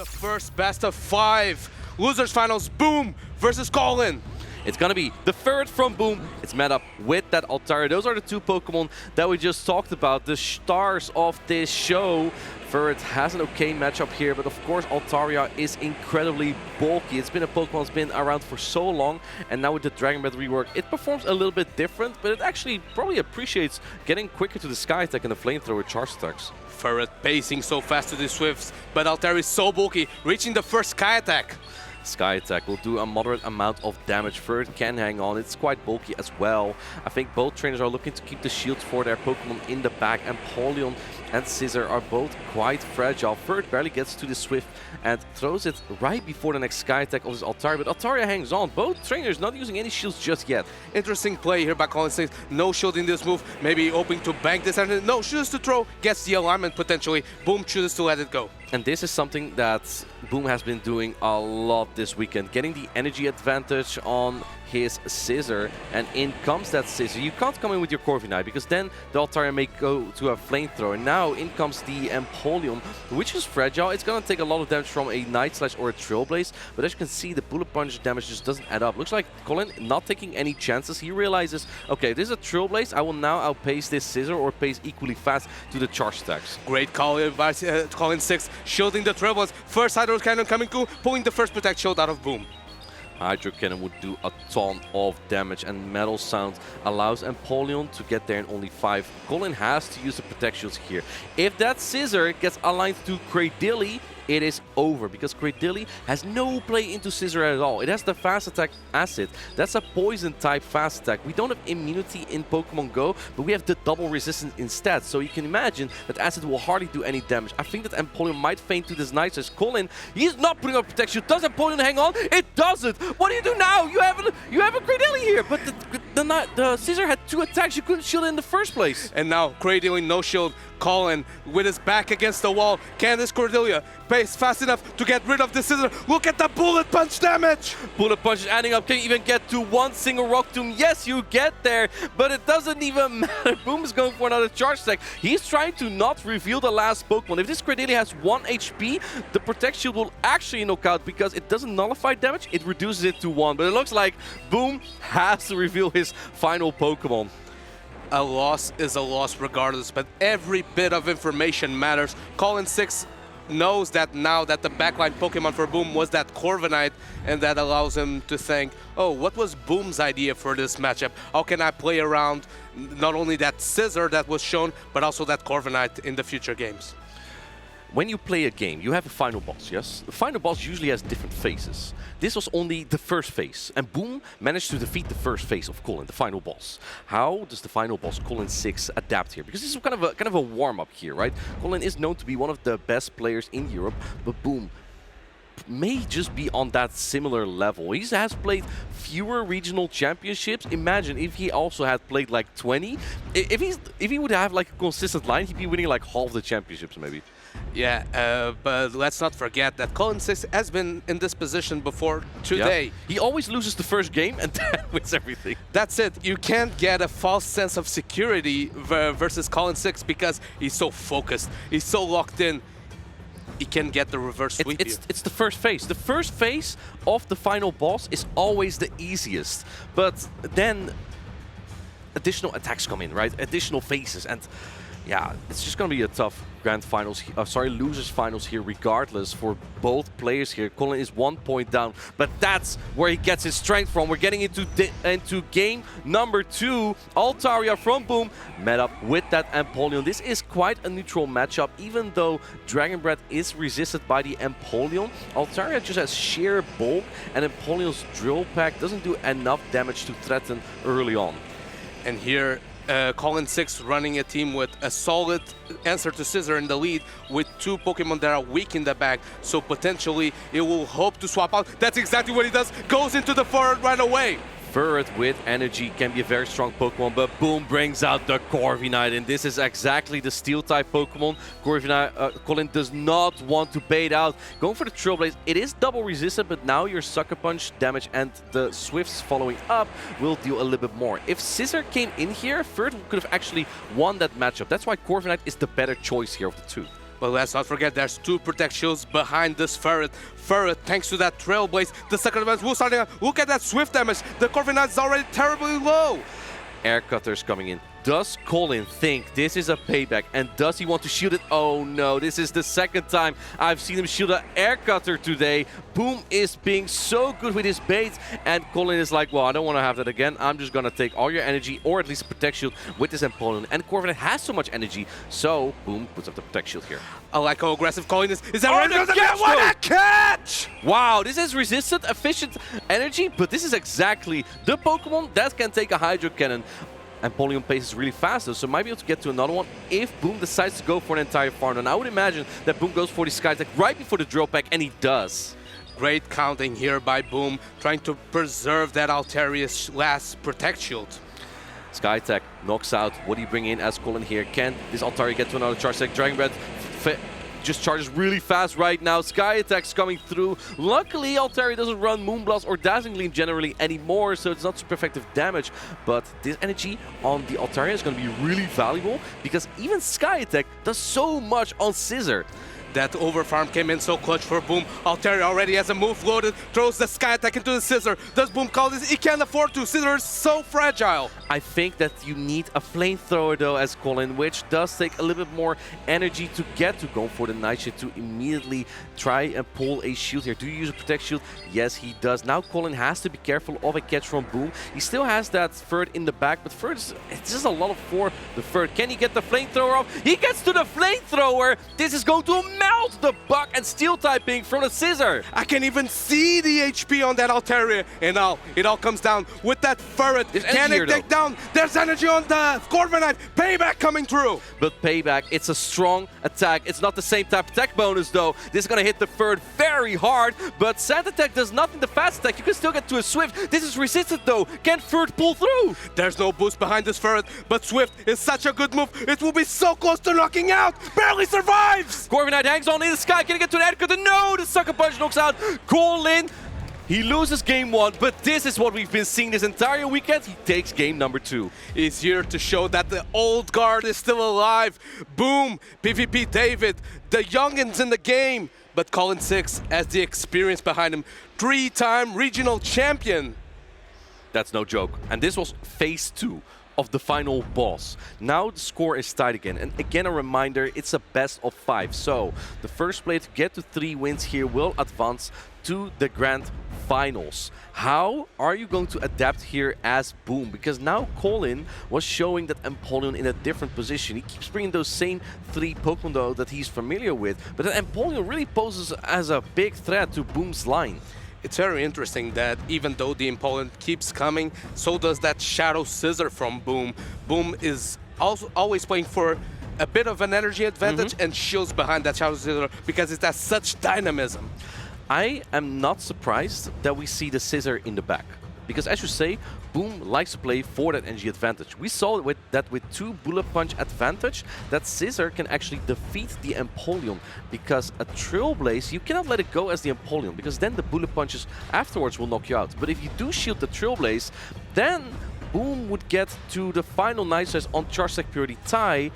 The first best of 5 losers finals, Boom versus Colin. It's gonna be the third from Boom. It's met up with that Altaria. Those are the two Pokemon that we just talked about, the stars of this show. Ferret has an okay matchup here, but of course Altaria is incredibly bulky. It's been a Pokemon that's been around for so long, and now with the Dragon Breath rework, it performs a little bit different, but it actually probably appreciates getting quicker to the Sky Attack and the Flamethrower charge attacks. Ferret pacing so fast to the Swifts, but Altaria is so bulky, reaching the first Sky Attack. Sky Attack will do a moderate amount of damage. Ferret can hang on. It's quite bulky as well. I think both trainers are looking to keep the shields for their Pokemon in the back, and Polion and Scissor are both quite fragile. Ferret barely gets to the Swift and throws it right before the next Sky Attack of his Altaria, but Altaria hangs on. Both trainers not using any shields just yet. Interesting play here by Colin6ix. No shield in this move, maybe hoping to bank this, and no, chooses to throw, gets the alignment potentially. Boom chooses to let it go. And this is something that Boom has been doing a lot this weekend, getting the energy advantage on his Scissor, and in comes that Scissor. You can't come in with your Corviknight because then the Altaria may go to a Flamethrower. Now in comes the Empoleon, which is fragile. It's gonna take a lot of damage from a Night Slash or a Trailblaze, but as you can see, the Bullet Punch damage just doesn't add up. Looks like Colin not taking any chances. He realizes, okay, this is a Trailblaze. I will now outpace this Scissor or pace equally fast to the charge attacks. Great call by Colin6ix, shielding the Trailblaze. First Hydro Cannon coming through, pulling the first Protect Shield out of Boom. Hydro Cannon would do a ton of damage, and Metal Sound allows Empoleon to get there in only 5. Colin has to use the Protect Shields here. If that Scissor gets aligned to Cradilly, it is over, because Cradilly has no play into Scissor at all. It has the Fast Attack Acid. That's a Poison type Fast Attack. We don't have immunity in Pokemon Go, but we have the double resistance instead. So you can imagine that Acid will hardly do any damage. I think that Empoleon might feint to this Night Slash. Colin, he's not putting up protection. Does Empoleon hang on? It doesn't. What do you do now? You have a Cradilly here, but the Scissor had 2 attacks. You couldn't shield it in the first place. And now Cradilly no shield. Colin with his back against the wall. Can this Cordelia pace fast enough to get rid of the Scissor? Look at the Bullet Punch damage! Bullet Punch is adding up. Can you even get to one single Rock Tomb? Yes, you get there, but it doesn't even matter. Boom is going for another charge attack. He's trying to not reveal the last Pokemon. If this Cradilly has 1 HP, the Protect Shield will actually knock out because it doesn't nullify damage, it reduces it to 1. But it looks like Boom has to reveal his final Pokemon. A loss is a loss regardless, but every bit of information matters. Colin6ix knows that now that the backline Pokemon for Boom was that Corviknight, and that allows him to think, oh, what was Boom's idea for this matchup? How can I play around not only that Scissor that was shown, but also that Corviknight in the future games? When you play a game, you have a final boss, yes? The final boss usually has different phases. This was only the first phase, and Boom managed to defeat the first phase of Colin, the final boss. How does the final boss, Colin6ix, adapt here? Because this is kind of a warm-up here, right? Colin is known to be one of the best players in Europe, but Boom may just be on that similar level. He has played fewer regional championships. Imagine if he also had played like 20. If he would have like a consistent line, he'd be winning like half the championships maybe. Yeah, but let's not forget that Colin6ix has been in this position before today. Yeah. He always loses the first game and then wins everything. That's it. You can't get a false sense of security versus Colin6ix because he's so focused. He's so locked in. He can get the reverse sweep here. It's the first phase. The first phase of the final boss is always the easiest. But then additional attacks come in, right? Additional phases. And yeah, it's just going to be a tough losers finals here regardless for both players here. Colin is 1 point down, but that's where he gets his strength from. We're getting into game number 2. Altaria from Boom met up with that Empoleon. This is quite a neutral matchup, even though Dragon Breath is resisted by the Empoleon. Altaria just has sheer bulk, and Empoleon's Drill Pack doesn't do enough damage to threaten early on. And here Colin6ix running a team with a solid answer to Scissor in the lead with 2 Pokemon that are weak in the back, so potentially it will hope to swap out. That's exactly what he does, goes into the forward right away. Ferret with energy can be a very strong Pokemon, but Boom brings out the Corviknight, and this is exactly the Steel-type Pokemon. Colin does not want to bait out. Going for the Trailblaze, it is double resistant, but now your Sucker Punch damage and the Swifts following up will deal a little bit more. If Scissor came in here, Ferret could have actually won that matchup. That's why Corviknight is the better choice here of the two. But let's not forget, there's 2 Protect Shields behind this Ferret. Ferret, thanks to that Trailblaze, the second advance will start. Look at that Swift damage. The Corviknight is already terribly low. Air Cutters coming in. Does Colin think this is a payback, and does he want to shield it? Oh no, this is the second time I've seen him shield an Air Cutter today. Boom is being so good with his baits, and Colin is like, well, I don't want to have that again. I'm just going to take all your energy, or at least a Protect Shield with this Empoleon. And Corviknight has so much energy, so Boom puts up the Protect Shield here. I like how aggressive Colin is. Is that right? What a catch! Wow, this is resistant, efficient energy, but this is exactly the Pokemon that can take a Hydro Cannon. Empoleon pace is really fast though, so might be able to get to another one if Boom decides to go for an entire farm. And I would imagine that Boom goes for the Sky Attack right before the Drill Peck, and he does. Great counting here by Boom, trying to preserve that Altaria's last Protect Shield. Sky Attack knocks out. What do you bring in as Colin here? Can this Altaria get to another Charge Attack? Dragon Breath just charges really fast right now. Sky Attack's coming through. Luckily, Altaria doesn't run Moonblast or Dazzling Gleam generally anymore, so it's not super effective damage. But this energy on the Altaria is going to be really valuable, because even Sky Attack does so much on Scissor. That overfarm came in so clutch for Boom. Altaria already has a move loaded, throws the Sky Attack into the Scissor. Does Boom call this? He can't afford to. Scissor is so fragile. I think that you need a Flamethrower though as Colin, which does take a little bit more energy to get to go for the Nightshade to immediately try and pull a shield here. Do you use a Protect Shield? Yes, he does. Now Colin has to be careful of a catch from Boom. He still has that Third in the back, but Third is it's just a lot for the Third. Can he get the Flamethrower off? He gets to the Flamethrower. This is going to melt the Buck and Steel typing from the Scissor. I can even see the HP on that Altaria. And now it all comes down with that Ferret. Can it take down? There's energy on the Corviknight. Payback coming through. But Payback, it's a strong attack. It's not the same type of attack bonus though. This is going to hit the Third very hard. But Sand Attack does nothing. The Fast Attack, you can still get to a Swift. This is resistant though. Can Third pull through? There's no boost behind this Ferret. But Swift is such a good move. It will be so close to knocking out. Barely survives. Corviknight hangs on in the sky. Can he get to an Air Cutter? No, the Sucker Punch knocks out Colin. He loses game 1, but this is what we've been seeing this entire weekend. He takes game number 2. He's here to show that the old guard is still alive. Boom, PvP David, the youngins in the game. But Colin6ix has the experience behind him. 3-time regional champion. That's no joke. And this was phase 2 of the final boss. Now the score is tied again, and again a reminder, it's a best of 5. So the first player to get to 3 wins here will advance to the grand finals. How are you going to adapt here as Boom? Because now Colin was showing that Empoleon in a different position. He keeps bringing those same 3 Pokemon though that he's familiar with, but that Empoleon really poses as a big threat to Boom's line. It's very interesting that even though the Empoleon keeps coming, so does that Shadow Scissor from Boom. Boom is also always playing for a bit of an energy advantage and shields behind that Shadow Scissor because it has such dynamism. I am not surprised that we see the Scissor in the back. Because as you say, Boom likes to play for that energy advantage. We saw with 2 Bullet Punch advantage, that Scissor can actually defeat the Empoleon. Because a Trailblaze, you cannot let it go as the Empoleon, because then the Bullet Punches afterwards will knock you out. But if you do shield the Trailblaze, then Boom would get to the final Night Size on Charge Attack Purity tie,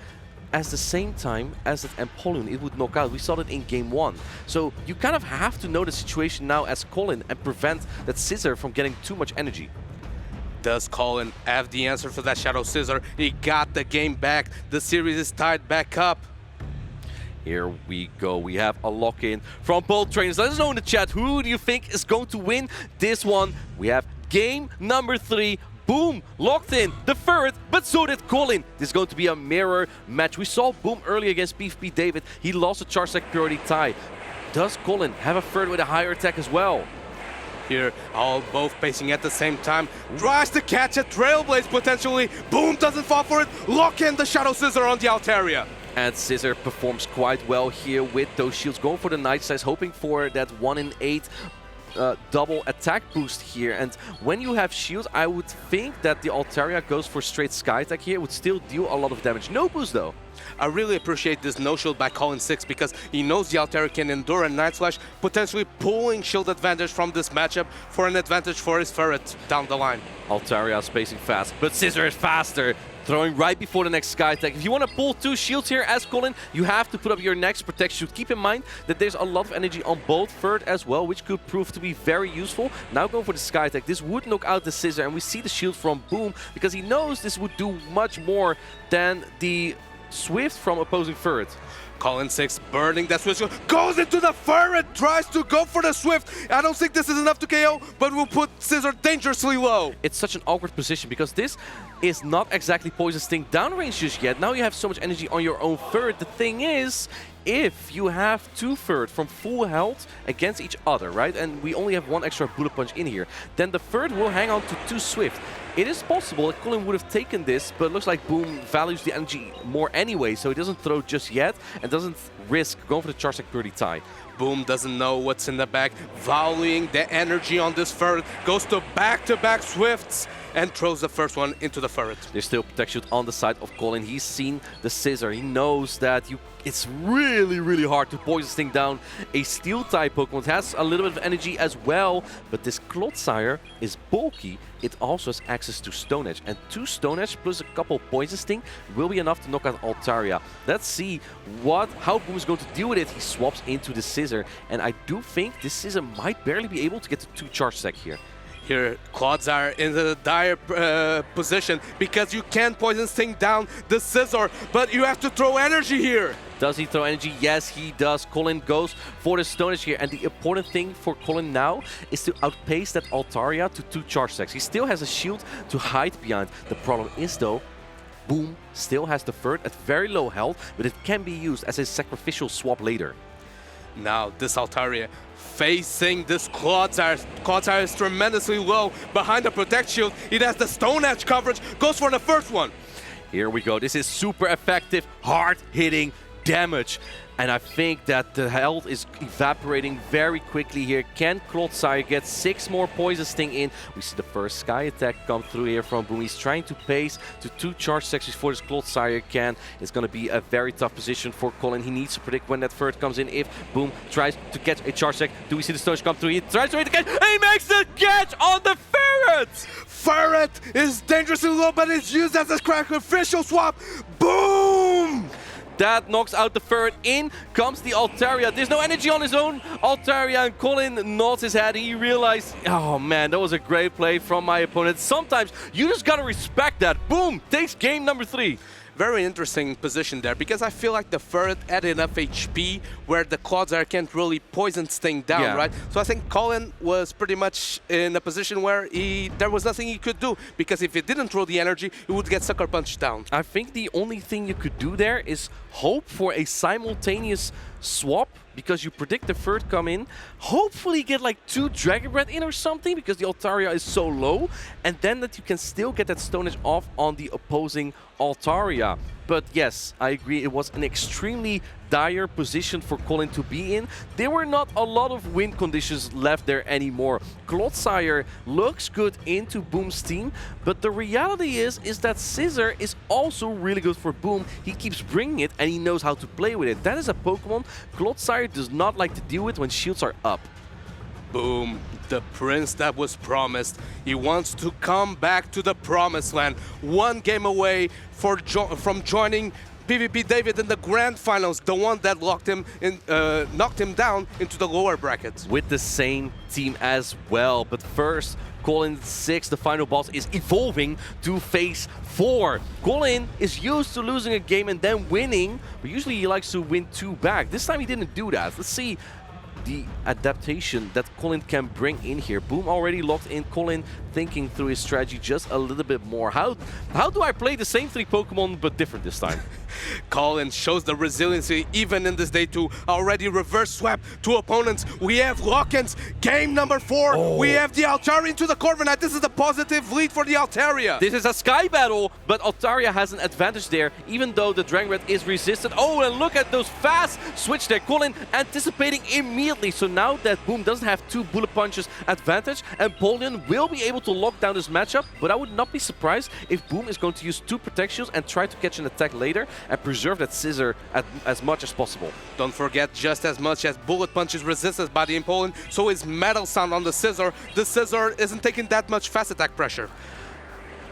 at the same time as that Empoleon, it would knock out. We saw that in game 1. So you kind of have to know the situation now as Colin and prevent that Scissor from getting too much energy. Does Colin have the answer for that Shadow Scissor? He got the game back. The series is tied back up. Here we go. We have a lock-in from both trainers. Let us know in the chat, who do you think is going to win this one? We have game number 3. Boom locked in the Ferret, but so did Colin. This is going to be a mirror match. We saw Boom earlier against PvP David. He lost a Charge Attack Purity tie. Does Colin have a Ferret with a higher attack as well? Here, all both pacing at the same time. Tries to catch a Trailblaze potentially. Boom doesn't fall for it. Lock in the Shadow Scissor on the Altaria. And Scissor performs quite well here with those shields. Going for the Night Size, hoping for that 1 in 8 double attack boost here. And when you have shields, I would think that the Altaria goes for straight Sky Attack here. It would still deal a lot of damage. No boost though. I really appreciate this no shield by Colin6ix because he knows the Altaria can endure a Night Slash, potentially pulling shield advantage from this matchup for an advantage for his Ferret down the line. Altaria spacing fast, but Scissor is faster. Throwing right before the next Sky Attack. If you want to pull 2 shields here as Colin, you have to put up your next Protect Shield. Keep in mind that there's a lot of energy on both third as well, which could prove to be very useful. Now going for the Sky Attack. This would knock out the Scissor, and we see the shield from Boom because he knows this would do much more than the Swift from opposing third. Colin6ix burning that Swift, goes into the Ferret, tries to go for the Swift. I don't think this is enough to KO, but will put Scissor dangerously low. It's such an awkward position because this is not exactly Poison Sting downrange just yet. Now you have so much energy on your own third. The thing is, if you have 2 third from full health against each other, right, and we only have 1 extra Bullet Punch in here, then the third will hang on to 2 Swift. It is possible that Colin would have taken this, but it looks like Boom values the energy more anyway, so he doesn't throw just yet and doesn't risk going for the Charge Attack Purdy tie. Boom doesn't know what's in the back, valuing the energy on this Ferret, goes to back Swifts, and throws the first one into the Ferret. There's still Protect Shield on the side of Colin. He's seen the Scissor. He knows that it's really hard to Poison Sting down a Steel-type Pokemon. It has a little bit of energy as well, but this Clodsire is bulky. It also has access to Stone Edge, and 2 Stone Edge plus a couple Poison Sting will be enough to knock out Altaria. Let's see how Boom is going to deal with it. He swaps into the Scissor, and I do think this Scissor might barely be able to get to 2 Charge Attack here. Here, Clodsire in the dire position because you can Poison Sting down the Scissor, but you have to throw energy here. Does he throw energy? Yes, he does. Colin goes for the Stone Edge here, and the important thing for Colin now is to outpace that Altaria to 2 Charge Attacks. He still has a shield to hide behind. The problem is, though, Boom still has the third at very low health, but it can be used as a sacrificial swap later. Now, this Altaria facing this Clodsire. Clodsire is tremendously low behind the Protect Shield. It has the Stone Edge coverage, goes for the first one. Here we go. This is super effective, hard-hitting damage. And I think that the health is evaporating very quickly here. Can Clodsire get 6 more Poison Sting in? We see the first Sky Attack come through here from Boom. He's trying to pace to 2 Charge Attacks before this Clodsire can. It's going to be a very tough position for Colin. He needs to predict when that third comes in. If Boom tries to catch a Charge Attack, do we see the Stone Edge come through? He tries to catch, and he makes the catch on the Ferret! Ferret is dangerously low, but it's used as a sacrificial swap. Boom! That knocks out the Ferret. In comes the Altaria. There's no energy on his own. Altaria, and Colin nods his head. He realized, oh man, that was a great play from my opponent. Sometimes you just gotta respect that. Boom! Takes game number 3. Very interesting position there because I feel like the Ferret had enough HP where the Clodsire can't really Poison Sting down, right? So I think Colin was pretty much in a position where there was nothing he could do because if he didn't throw the energy, he would get Sucker Punched down. I think the only thing you could do there is hope for a simultaneous swap because you predict the third come in, hopefully get like 2 Dragon Breath in or something because the Altaria is so low, and then that you can still get that Stone Edge off on the opposing Altaria. But yes, I agree, it was an extremely dire position for Colin to be in. There were not a lot of win conditions left there anymore. Clodsire looks good into Boom's team, but the reality is that Scissor is also really good for Boom. He keeps bringing it and he knows how to play with it. That is a Pokemon Clodsire does not like to deal with when shields are up. Boom, the prince that was promised. He wants to come back to the promised land. 1 game away from joining PvP David in the grand finals, the one that knocked him down into the lower brackets. With the same team as well, but first, Colin6ix, the final boss, is evolving to phase 4. Colin is used to losing a game and then winning, but usually he likes to win 2 back. This time he didn't do that. Let's see the adaptation that Colin can bring in here. Boom already locked in. Colin thinking through his strategy just a little bit more. How do I play the same 3 Pokemon but different this time? Colin shows the resiliency even in this day 2. Already reverse swap to opponents. We have lock-ins. Game number 4. We have the Altaria into the Corviknight. This is a positive lead for the Altaria. This is a Sky Battle, but Altaria has an advantage there, even though the Dragon Breath is resisted. Oh, and look at those fast switch there. Colin anticipating immediately. So now that Boom doesn't have 2 Bullet Punches advantage, Empoleon will be able to lock down this matchup, but I would not be surprised if Boom is going to use 2 Protect Shields and try to catch an attack later and preserve that Scissor as much as possible. Don't forget, just as much as Bullet Punch is resisted by the Empoleon, so is Metal Sound on the Scissor. The Scissor isn't taking that much fast attack pressure.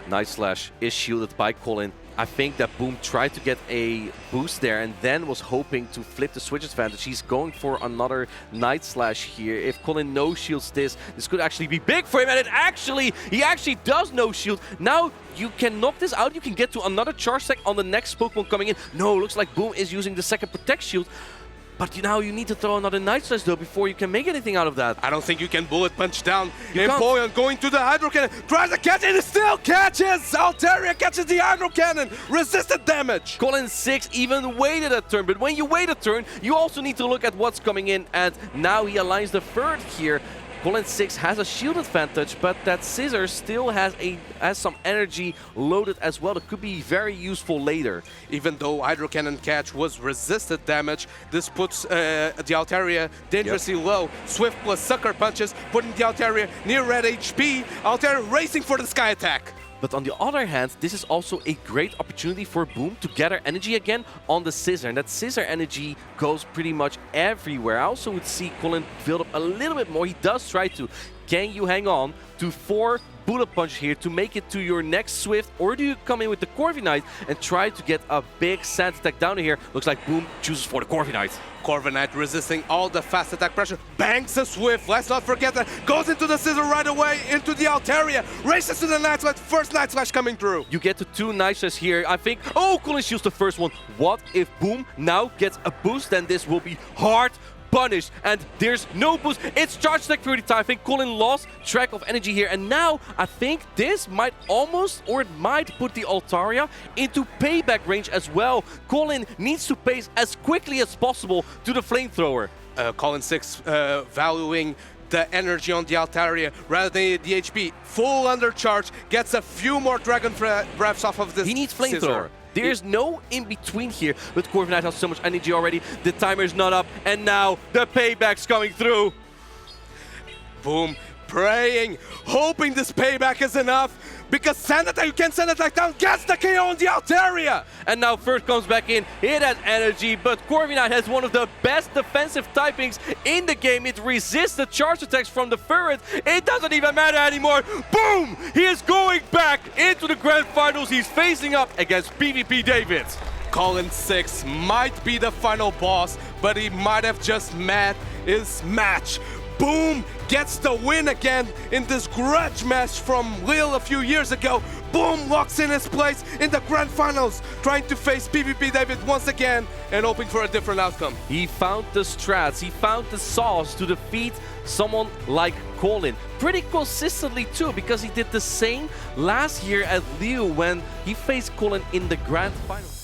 Night Slash is shielded by Colin. I think that Boom tried to get a boost there and then was hoping to flip the switch advantage. He's going for another Night Slash here. If Colin no-shields this could actually be big for him, and he actually does no-shield. Now you can knock this out, you can get to another charge stack on the next Pokemon coming in. No, looks like Boom is using the second Protect Shield. But now you need to throw another Night Slash though before you can make anything out of that. I don't think you can bullet punch down. Empoleon going to the Hydro Cannon, tries to catch it, it still catches! Altaria catches the Hydro Cannon, resisted damage! Colin6ix even waited a turn, but when you wait a turn, you also need to look at what's coming in, and now he aligns the third here. Colin6ix has a shield advantage, but that Scissor still has some energy loaded as well. That could be very useful later. Even though Hydro Cannon catch was resisted damage, this puts the Altaria dangerously low. Swift plus Sucker Punches, putting the Altaria near red HP. Altaria racing for the Sky Attack. But on the other hand, this is also a great opportunity for Boom to gather energy again on the Scissor. And that Scissor energy goes pretty much everywhere. I also would see Colin build up a little bit more. He does try to. Can you hang on to 4 bullet punches here to make it to your next Swift? Or do you come in with the Corviknight and try to get a big sand attack down here? Looks like Boom chooses for the Corviknight. Corviknight resisting all the fast attack pressure, banks a Swift, let's not forget that, goes into the Scissor right away, into the Altaria, races to the Night Slash, first Night Slash coming through. You get to 2 Night Slash here, I think. Oh, Colin shields the first one. What if Boom now gets a boost? Then this will be hard punished, and there's no boost. It's charge stack priority time. I think Colin lost track of energy here, and now I think this might almost, or it might put the Altaria into payback range as well. Colin needs to pace as quickly as possible to the flamethrower. Colin6ix valuing the energy on the Altaria rather than the HP. Full undercharge, gets a few more Dragon Breaths off of this. He needs flamethrower. There's no in-between here, but Corviknight has so much energy already, the timer's not up, and now the payback's coming through. Boom, praying, hoping this payback is enough, because Sand Attack, you can Sand Attack down, gets the KO on the Altaria! And now first comes back in, it has energy, but Corviknight has one of the best defensive typings in the game. It resists the charge attacks from the Ferret. It doesn't even matter anymore. Boom! He is going back into the Grand Finals. He's facing up against PvP David. Colin6ix might be the final boss, but he might have just met his match. Boom gets the win again in this grudge match from Lille a few years ago. Boom locks in his place in the Grand Finals, trying to face PvP David once again and hoping for a different outcome. He found the strats, he found the sauce to defeat someone like Colin. Pretty consistently too, because he did the same last year at Lille when he faced Colin in the Grand Finals.